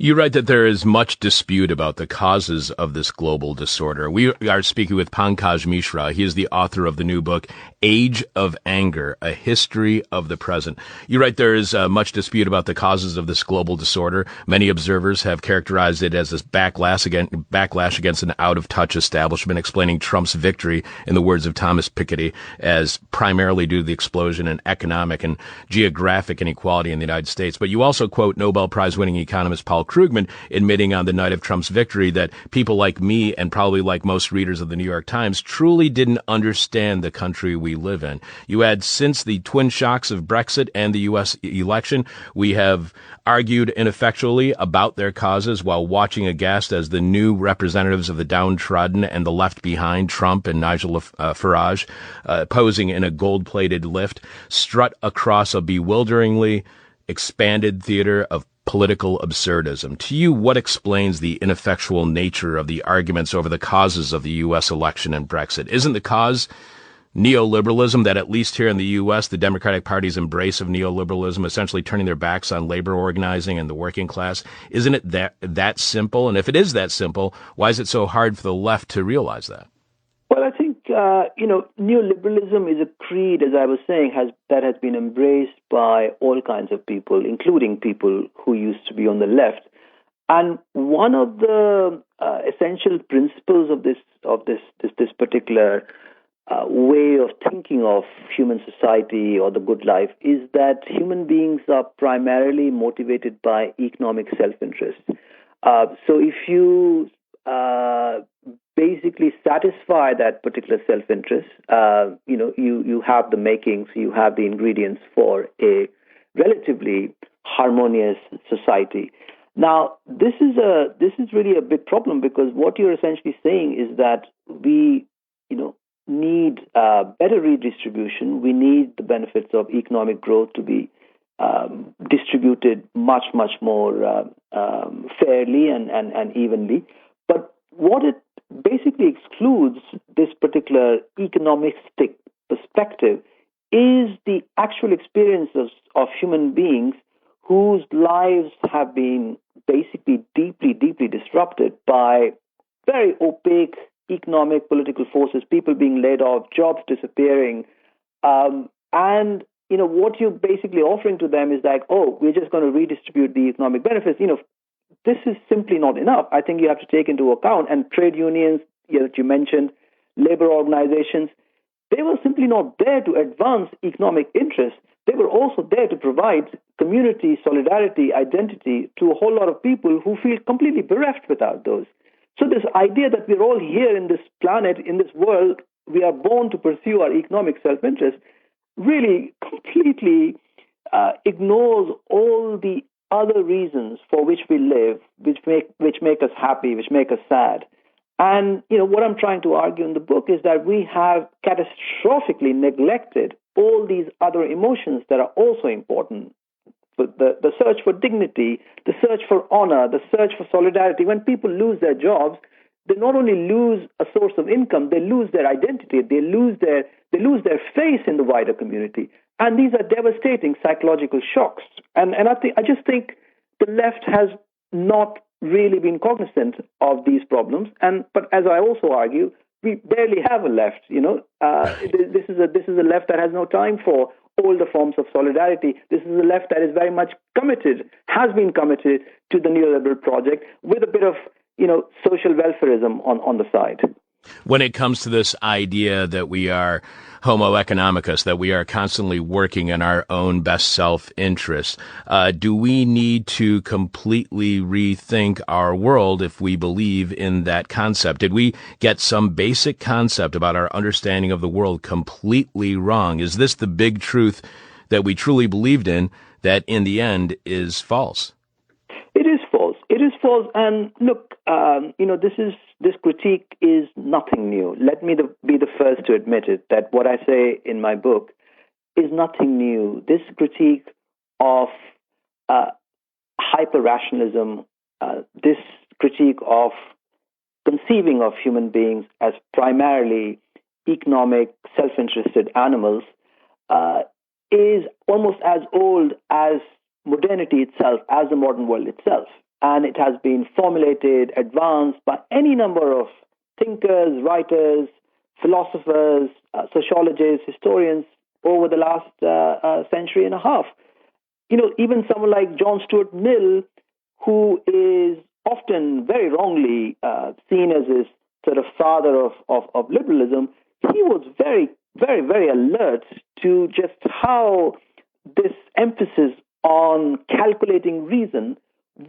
You write that there is much dispute about the causes of this global disorder. We are speaking with Pankaj Mishra. He is the author of the new book, Age of Anger, A History of the Present. You write there is much dispute about the causes of this global disorder. Many observers have characterized it as this backlash against an out-of-touch establishment, explaining Trump's victory, in the words of Thomas Piketty, as primarily due to the explosion in economic and geographic inequality in the United States. But you also quote Nobel Prize-winning economist Paul Krugman admitting on the night of Trump's victory that people like me and probably like most readers of the New York Times truly didn't understand the country we live in. You add, since the twin shocks of Brexit and the U.S. election, we have argued ineffectually about their causes while watching aghast as the new representatives of the downtrodden and the left behind, Trump and Nigel Farage, posing in a gold-plated lift, strut across a bewilderingly expanded theater of political absurdism. To you, what explains the ineffectual nature of the arguments over the causes of the U.S. election and Brexit? Isn't the cause neoliberalism, that at least here in the U.S., the Democratic Party's embrace of neoliberalism, essentially turning their backs on labor organizing and the working class? Isn't it that simple? And if it is that simple, why is it so hard for the left to realize that? Well, I think, neoliberalism is a creed, as I was saying, that has been embraced by all kinds of people, including people who used to be on the left. And one of the essential principles of this particular way of thinking of human society or the good life is that human beings are primarily motivated by economic self-interest. So if you basically satisfy that particular self-interest, you have the makings, you have the ingredients for a relatively harmonious society. Now, this is really a big problem, because what you're essentially saying is that we, need better redistribution. We need the benefits of economic growth to be distributed much, much more fairly and evenly. But what it basically excludes, this particular economistic perspective, is the actual experiences of human beings whose lives have been basically deeply, deeply disrupted by very opaque economic, political forces, people being laid off, jobs disappearing. And, what you're basically offering to them is like, oh, we're just going to redistribute the economic benefits. This is simply not enough. I think you have to take into account, and trade unions that you mentioned, labor organizations, they were simply not there to advance economic interests. They were also there to provide community, solidarity, identity to a whole lot of people who feel completely bereft without those. So this idea that we're all here in this planet, in this world, we are born to pursue our economic self-interest, really completely ignores all the other reasons for which we live, which make us happy, which make us sad. And, what I'm trying to argue in the book is that we have catastrophically neglected all these other emotions that are also important. The search for dignity, the search for honor, the search for solidarity. When people lose their jobs, they not only lose a source of income, they lose their identity, they lose their face in the wider community. And these are devastating psychological shocks. And I just think the left has not really been cognizant of these problems. But as I also argue, we barely have a left. This is a left that has no time for older forms of solidarity. This is a left that is very much has been committed to the neoliberal project with a bit of, social welfarism on the side. When it comes to this idea that we are homo economicus, that we are constantly working in our own best self-interest, do we need to completely rethink our world if we believe in that concept? Did we get some basic concept about our understanding of the world completely wrong? Is this the big truth that we truly believed in that in the end is false? It is false. It is false. And look, this critique is nothing new. Let me be the first to admit it, that what I say in my book is nothing new. This critique of hyper-rationalism, this critique of conceiving of human beings as primarily economic, self-interested animals is almost as old as modernity itself, as the modern world itself. and it has been formulated, advanced by any number of thinkers, writers, philosophers, sociologists, historians over the last century and a half. Even someone like John Stuart Mill, who is often very wrongly seen as this sort of father of liberalism, he was very, very, very alert to just how this emphasis on calculating reason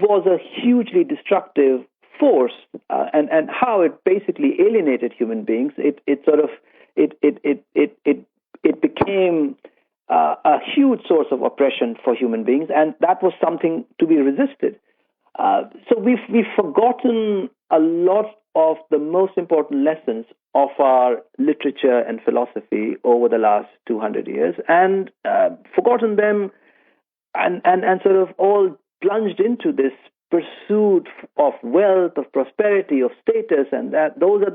was a hugely destructive force, and how it basically alienated human beings. It became a huge source of oppression for human beings, and that was something to be resisted. So we've forgotten a lot of the most important lessons of our literature and philosophy over the last 200 years, and forgotten them, and sort of all plunged into this pursuit of wealth, of prosperity, of status, and that those are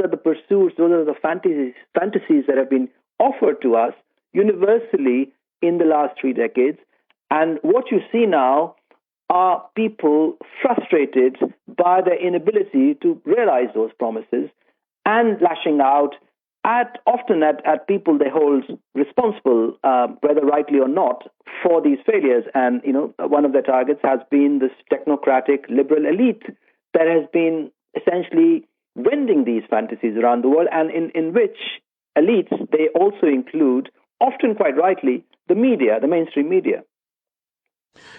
the pursuits, those are the fantasies that have been offered to us universally in the last 3 decades. And what you see now are people frustrated by their inability to realize those promises and lashing out often at people they hold responsible, whether rightly or not, for these failures. And, one of their targets has been this technocratic liberal elite that has been essentially vending these fantasies around the world, and in which elites, they also include, often quite rightly, the media, the mainstream media.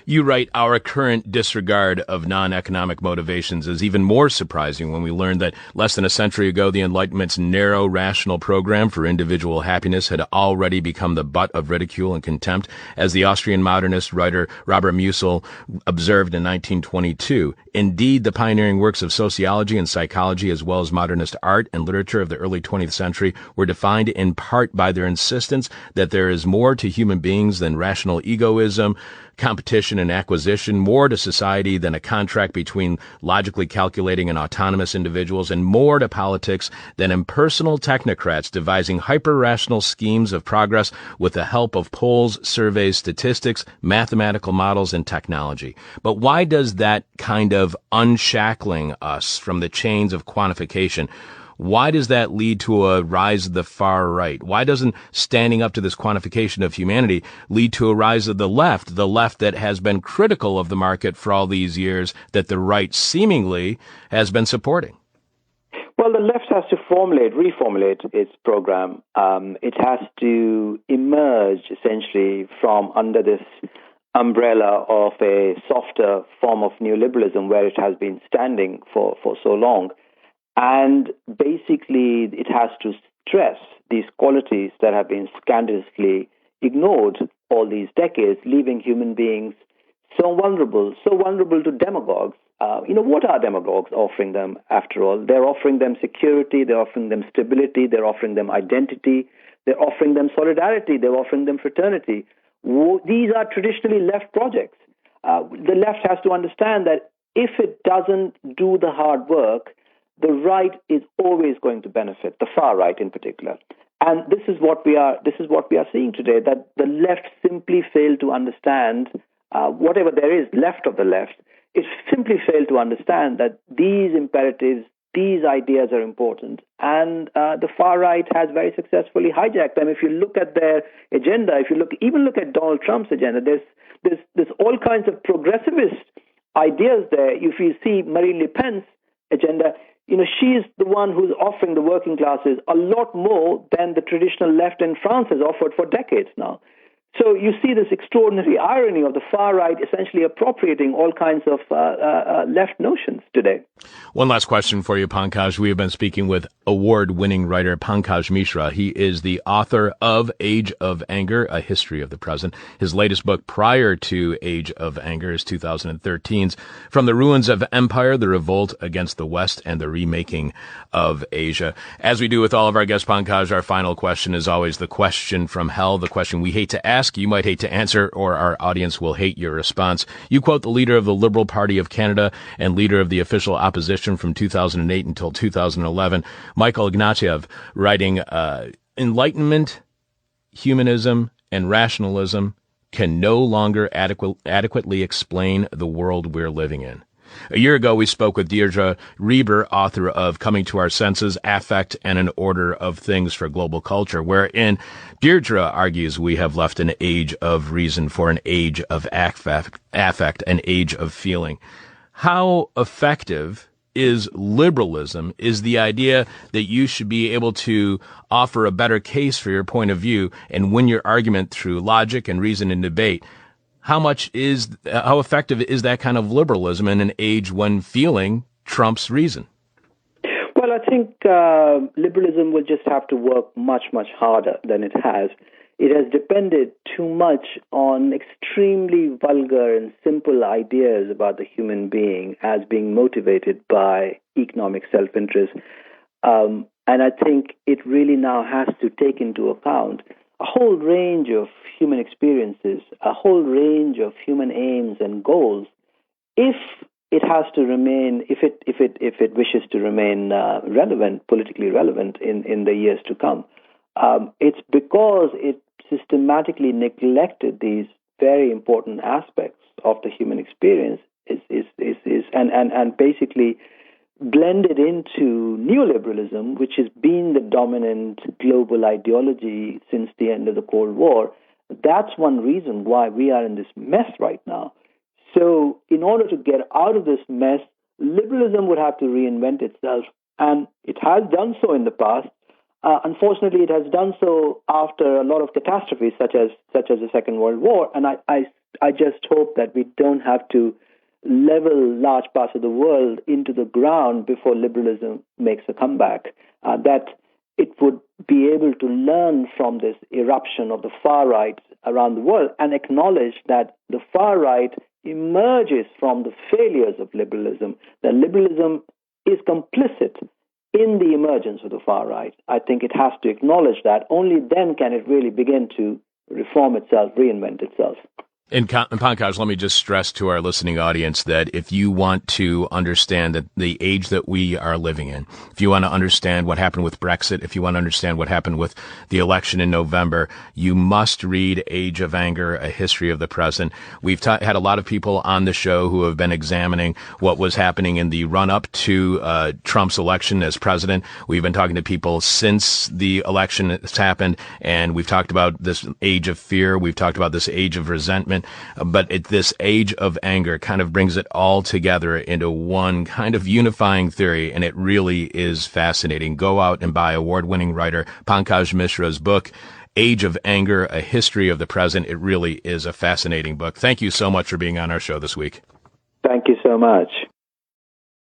You write, our current disregard of non-economic motivations is even more surprising when we learn that less than a century ago, the Enlightenment's narrow, rational program for individual happiness had already become the butt of ridicule and contempt, as the Austrian modernist writer Robert Musil observed in 1922. Indeed, the pioneering works of sociology and psychology, as well as modernist art and literature of the early 20th century, were defined in part by their insistence that there is more to human beings than rational egoism, competition and acquisition, more to society than a contract between logically calculating and autonomous individuals, and more to politics than impersonal technocrats devising hyper-rational schemes of progress with the help of polls, surveys, statistics, mathematical models, and technology. But why does that kind of unshackling us from the chains of quantification, why does that lead to a rise of the far right? Why doesn't standing up to this quantification of humanity lead to a rise of the left that has been critical of the market for all these years, that the right seemingly has been supporting? Well, the left has to reformulate its program. It has to emerge essentially from under this umbrella of a softer form of neoliberalism where it has been standing for so long. And basically, it has to stress these qualities that have been scandalously ignored all these decades, leaving human beings so vulnerable to demagogues. What are demagogues offering them, after all? They're offering them security, they're offering them stability, they're offering them identity, they're offering them solidarity, they're offering them fraternity. These are traditionally left projects. The left has to understand that if it doesn't do the hard work, the right is always going to benefit, the far right in particular. And this is what we are seeing today, that the left simply failed to understand whatever there is left of the left. It simply failed to understand that these imperatives, these ideas are important. And the far right has very successfully hijacked them. If you look at their agenda, even look at Donald Trump's agenda, there's all kinds of progressivist ideas there. If you see Marine Le Pen's agenda, she's the one who's offering the working classes a lot more than the traditional left in France has offered for decades now. So you see this extraordinary irony of the far right essentially appropriating all kinds of left notions today. One last question for you, Pankaj. We have been speaking with award-winning writer Pankaj Mishra. He is the author of Age of Anger, A History of the Present. His latest book prior to Age of Anger is 2013's From the Ruins of Empire, The Revolt Against the West and the Remaking of Asia. As we do with all of our guests, Pankaj, our final question is always the question from hell, the question we hate to ask, you might hate to answer, or our audience will hate your response. You quote the leader of the Liberal Party of Canada and leader of the official opposition from 2008 until 2011, Michael Ignatieff, writing, Enlightenment, humanism, and rationalism can no longer adequately explain the world we're living in. A year ago, we spoke with Deirdre Reber, author of Coming to Our Senses, Affect and an Order of Things for Global Culture, wherein Deirdre argues we have left an age of reason for an age of affect, an age of feeling. How effective is liberalism, is the idea that you should be able to offer a better case for your point of view and win your argument through logic and reason and debate. How effective is that kind of liberalism in an age when feeling trumps reason? Well, I think liberalism will just have to work much, much harder than it has. It has depended too much on extremely vulgar and simple ideas about the human being as being motivated by economic self-interest. And I think it really now has to take into account a whole range of human experiences, a whole range of human aims and goals, if it has to remain, if it wishes to remain relevant, politically relevant in the years to come. It's because it systematically neglected these very important aspects of the human experience and basically blended into neoliberalism, which has been the dominant global ideology since the end of the Cold War. That's one reason why we are in this mess right now. So in order to get out of this mess, liberalism would have to reinvent itself, and it has done so in the past. Unfortunately, it has done so after a lot of catastrophes, such as the Second World War. And I just hope that we don't have to level large parts of the world into the ground before liberalism makes a comeback. That it would be able to learn from this eruption of the far right around the world and acknowledge that the far right emerges from the failures of liberalism. That liberalism is complicit in the emergence of the far right. I think it has to acknowledge that. Only then can it really begin to reform itself, reinvent itself. And Pankaj, let me just stress to our listening audience that if you want to understand that the age that we are living in, if you want to understand what happened with Brexit, if you want to understand what happened with the election in November, you must read Age of Anger, A History of the Present. We've had a lot of people on the show who have been examining what was happening in the run-up to Trump's election as president. We've been talking to people since the election has happened, and we've talked about this age of fear. We've talked about this age of resentment. But this age of anger kind of brings it all together into one kind of unifying theory, and it really is fascinating. Go out and buy award-winning writer Pankaj Mishra's book, Age of Anger, A History of the Present. It really is a fascinating book. Thank you so much for being on our show this week. Thank you so much.